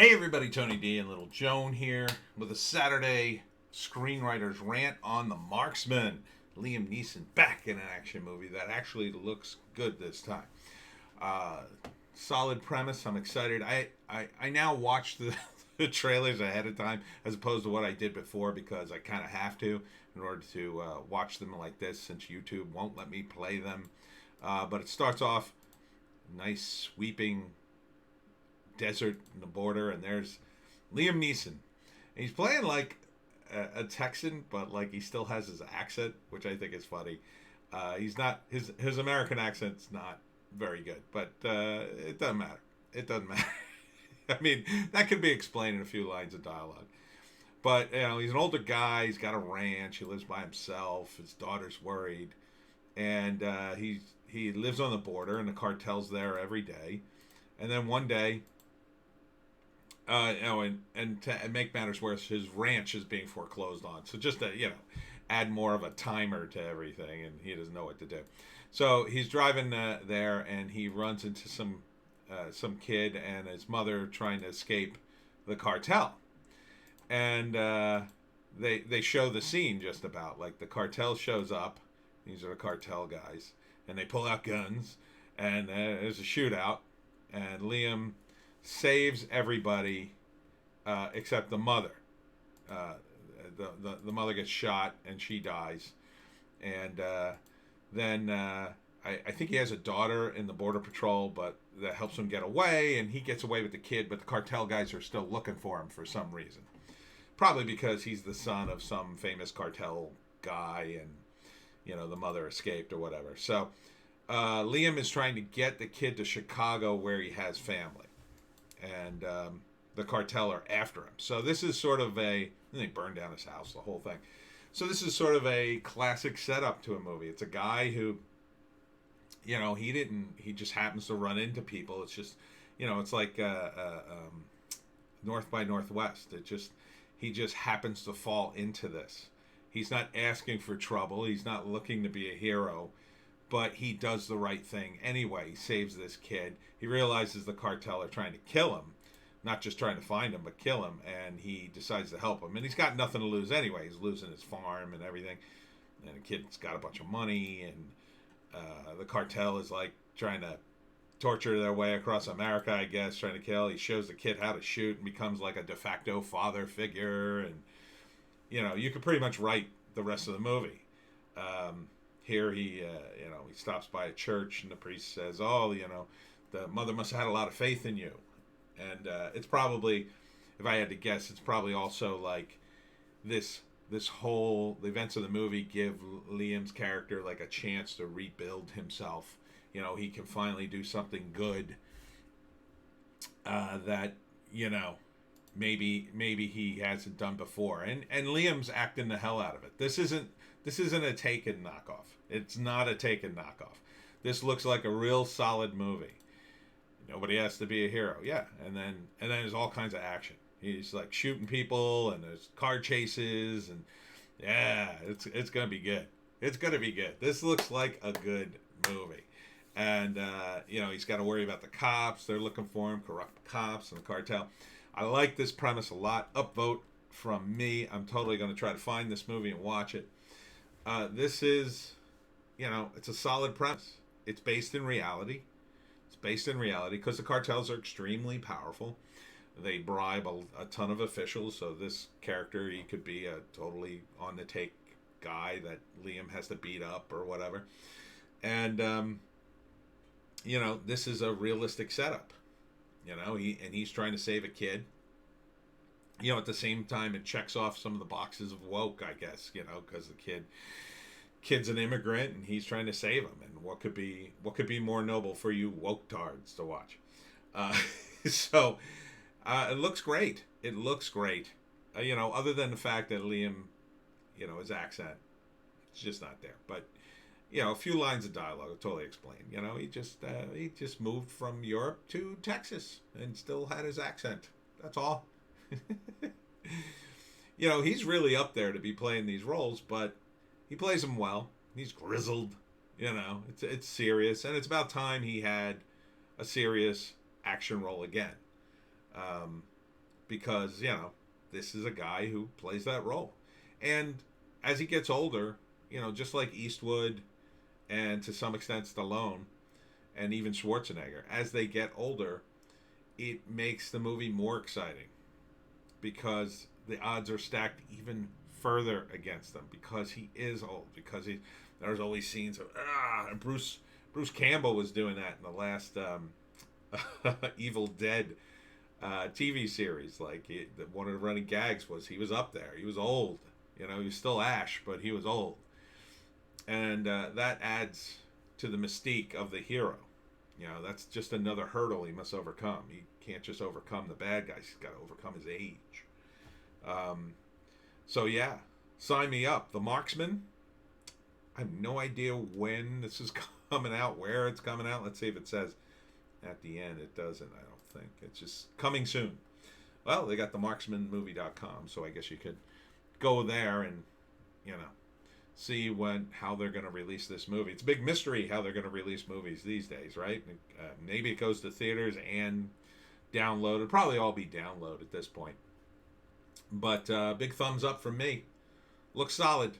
Hey everybody, Tony D and Little Joan here with a Saturday Screenwriters Rant on the Marksman. Liam Neeson back in an action movie that actually looks good this time. Uh, Solid premise. I'm excited. I now watch the trailers ahead of time as opposed to what I did before because I kind of have to in order to watch them like this since YouTube won't let me play them. But it starts off nice sweeping desert in the border, and there's Liam Neeson. And he's playing like a Texan, but like he still has his accent, which I think is funny. He's not his American accent's not very good, but it doesn't matter. It doesn't matter. I mean, that could be explained in a few lines of dialogue. But you know, he's an older guy. He's got a ranch. He lives by himself. His daughter's worried, and he lives on the border, and the cartel's there every day. And then one day, and to make matters worse, his ranch is being foreclosed on. So just to, add more of a timer to everything, and he doesn't know what to do. So he's driving there, and he runs into some kid and his mother trying to escape the cartel. And they show the scene just about. Like, the cartel shows up. These are the cartel guys. And they pull out guns, and there's a shootout. And Liam saves everybody except the mother. The mother gets shot and she dies, and then I think he has a daughter in the border patrol, but that helps him get away, and he gets away with the kid. But the cartel guys are still looking for him for some reason, probably because he's the son of some famous cartel guy, and the mother escaped or whatever. So Liam is trying to get the kid to Chicago where he has family. And the cartel are after him. So this is sort of they burned down his house, the whole thing. So this is sort of a classic setup to a movie. It's a guy who, he just happens to run into people. It's just, it's like North by Northwest. He just happens to fall into this. He's not asking for trouble. He's not looking to be a hero. But he does the right thing anyway. He saves this kid. He realizes the cartel are trying to kill him. Not just trying to find him, but kill him. And he decides to help him. And he's got nothing to lose anyway. He's losing his farm and everything. And the kid's got a bunch of money. And the cartel is like trying to torture their way across America, I guess, trying to kill. He shows the kid how to shoot and becomes like a de facto father figure. And, you could pretty much write the rest of the movie. Here he stops by a church, and the priest says, "Oh, the mother must have had a lot of faith in you." And it's probably, if I had to guess, it's probably also like the events of the movie give Liam's character like a chance to rebuild himself. He can finally do something good that maybe he hasn't done before. And Liam's acting the hell out of it. This isn't a Taken knockoff. It's not a Taken knockoff. This looks like a real solid movie. Nobody has to be a hero. Yeah, and then there's all kinds of action. He's like shooting people, and there's car chases, and yeah, it's gonna be good. It's gonna be good. This looks like a good movie. And he's got to worry about the cops. They're looking for him, corrupt cops and the cartel. I like this premise a lot. Upvote from me. I'm totally going to try to find this movie and watch it. This is, it's a solid premise. It's based in reality. It's based in reality because the cartels are extremely powerful. They bribe a ton of officials. So this character, he could be a totally on the take guy that Liam has to beat up or whatever. And, this is a realistic setup. He's trying to save a kid. At the same time, it checks off some of the boxes of woke, I guess, because the kid's an immigrant and he's trying to save him. And what could be more noble for you woke tards to watch? So it looks great. It looks great. Other than the fact that Liam, his accent, it's just not there. But a few lines of dialogue will totally explain. He just moved from Europe to Texas and still had his accent. That's all. He's really up there to be playing these roles, but he plays them well. He's grizzled. It's serious, and it's about time he had a serious action role again. because, this is a guy who plays that role. And as he gets older, just like Eastwood and to some extent Stallone and even Schwarzenegger, as they get older, it makes the movie more exciting because the odds are stacked even further against them because he is old, because there's always scenes of and Bruce Campbell was doing that in the last Evil Dead TV series. Like one of the running gags was he was up there, he was old, he was still Ash, but he was old, and that adds to the mystique of the hero. That's just another hurdle he must overcome. He can't just overcome the bad guys. He's got to overcome his age. So yeah, sign me up. The Marksman. I have no idea when this is coming out, where it's coming out. Let's see if it says at the end. It doesn't, I don't think. It's just coming soon. Well, they got the marksmanmovie.com, so I guess you could go there and, see how they're going to release this movie. It's a big mystery how they're going to release movies these days, right? Maybe it goes to theaters and download. It'll probably all be download at this point. But big thumbs up from me. Looks solid.